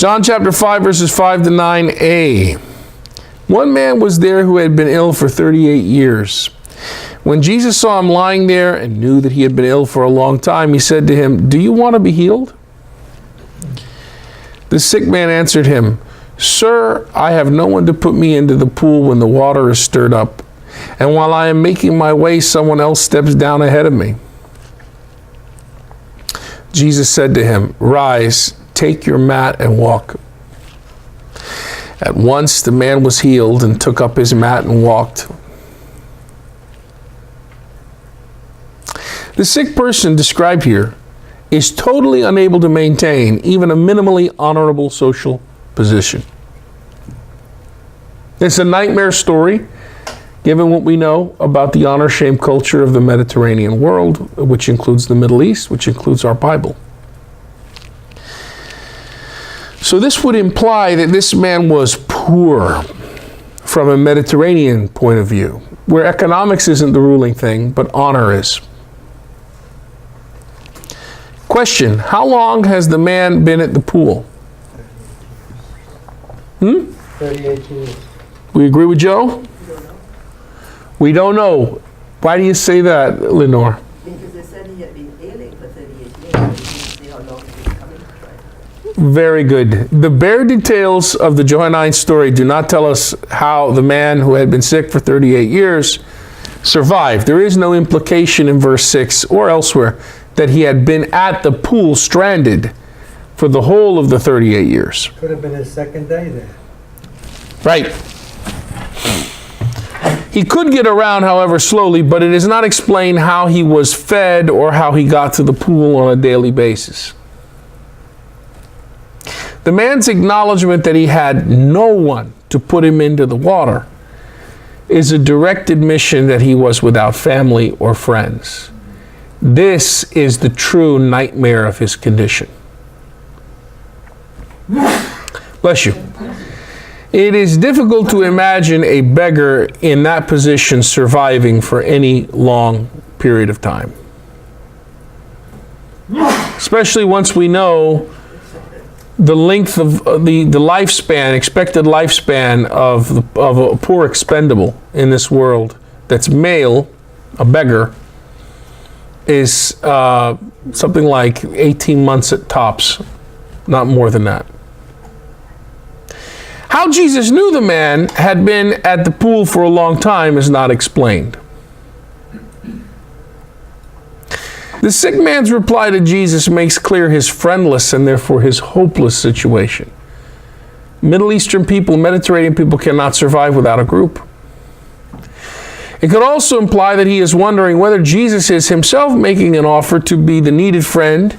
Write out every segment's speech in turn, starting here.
John chapter 5, verses 5 to 9a. One man was there who had been ill for 38 years. When Jesus saw him lying there and knew that he had been ill for a long time, he said to him, "Do you want to be healed?" The sick man answered him, "Sir, I have no one to put me into the pool when the water is stirred up. And while I am making my way, someone else steps down ahead of me." Jesus said to him, "Rise, take your mat and walk." At once the man was healed and took up his mat and walked. The sick person described here is totally unable to maintain even a minimally honorable social position. It's a nightmare story, given what we know about the honor-shame culture of the Mediterranean world, which includes the Middle East, which includes our Bible. So this would imply that this man was poor from a Mediterranean point of view, where economics isn't the ruling thing, but honor is. Question, how long has the man been at the pool? 38 years. We agree with Joe? We don't know. Why do you say that, Lenore? Because they said he had been ailing for 38 years. We didn't see how long he was coming to try. Very good. The bare details of the Johannine story do not tell us how the man who had been sick for 38 years survived. There is no implication in verse 6 or elsewhere that he had been at the pool stranded for the whole of the 38 years. Could have been his second day there. Right. He could get around, however, slowly, but it is not explained how he was fed or how he got to the pool on a daily basis. The man's acknowledgement that he had no one to put him into the water is a direct admission that he was without family or friends. This is the true nightmare of his condition. Bless you. It is difficult to imagine a beggar in that position surviving for any long period of time. Especially once we know the length of the lifespan, expected lifespan of a poor expendable in this world that's male, a beggar, is something like 18 months at tops, not more than that. How Jesus knew the man had been at the pool for a long time is not explained. The sick man's reply to Jesus makes clear his friendless and therefore his hopeless situation. Middle Eastern people, Mediterranean people cannot survive without a group. It could also imply that he is wondering whether Jesus is himself making an offer to be the needed friend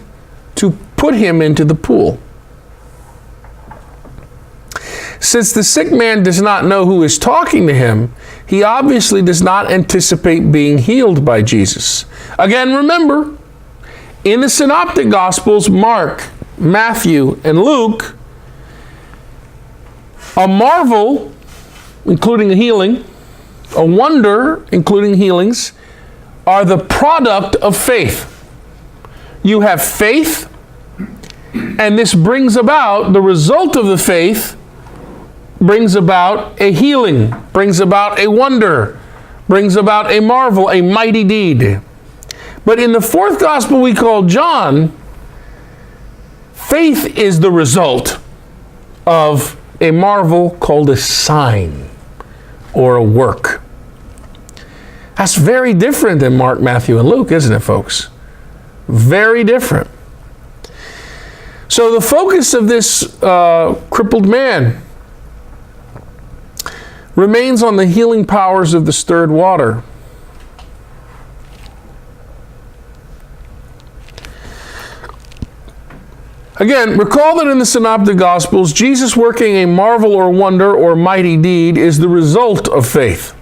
to put him into the pool. Since the sick man does not know who is talking to him, he obviously does not anticipate being healed by Jesus. Again, remember, in the Synoptic Gospels, Mark, Matthew, and Luke, a marvel, including a healing, a wonder, including healings, are the product of faith. You have faith, and this brings about, the result of the faith brings about a healing, brings about a wonder, brings about a marvel, a mighty deed. But in the fourth gospel we call John, faith is the result of a marvel called a sign or a work. That's very different than Mark, Matthew, and Luke, isn't it, folks? Very different. So the focus of this crippled man remains on the healing powers of the stirred water. Again, recall that in the Synoptic Gospels, Jesus working a marvel or wonder or mighty deed is the result of faith.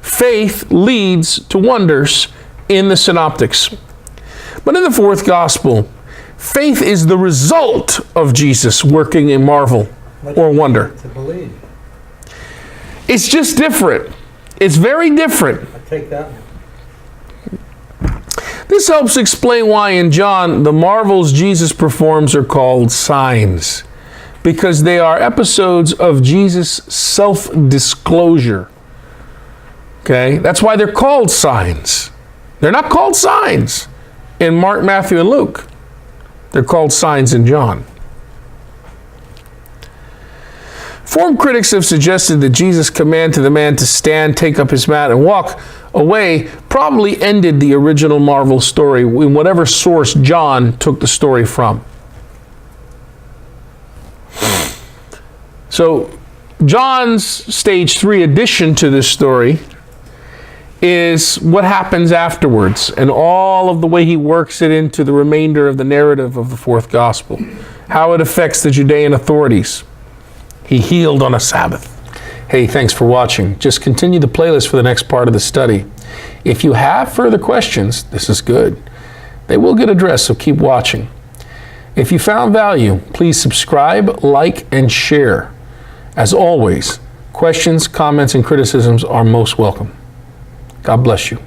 Faith leads to wonders in the Synoptics. But in the fourth Gospel, faith is the result of Jesus working a marvel or wonder. To believe. It's just different. It's very different. I take that one. This helps explain why in John, the marvels Jesus performs are called signs, because they are episodes of Jesus' self-disclosure. Okay? That's why they're called signs. They're not called signs in Mark, Matthew, and Luke. They're called signs in John. Form critics have suggested that Jesus' command to the man to stand, take up his mat, and walk away probably ended the original Marvel story in whatever source John took the story from. So, John's stage 3 addition to this story is what happens afterwards and all of the way he works it into the remainder of the narrative of the fourth gospel. How it affects the Judean authorities. He healed on a Sabbath. Hey, thanks for watching. Just continue the playlist for the next part of the study. If you have further questions, this is good. They will get addressed, so keep watching. If you found value, please subscribe, like, and share. As always, questions, comments, and criticisms are most welcome. God bless you.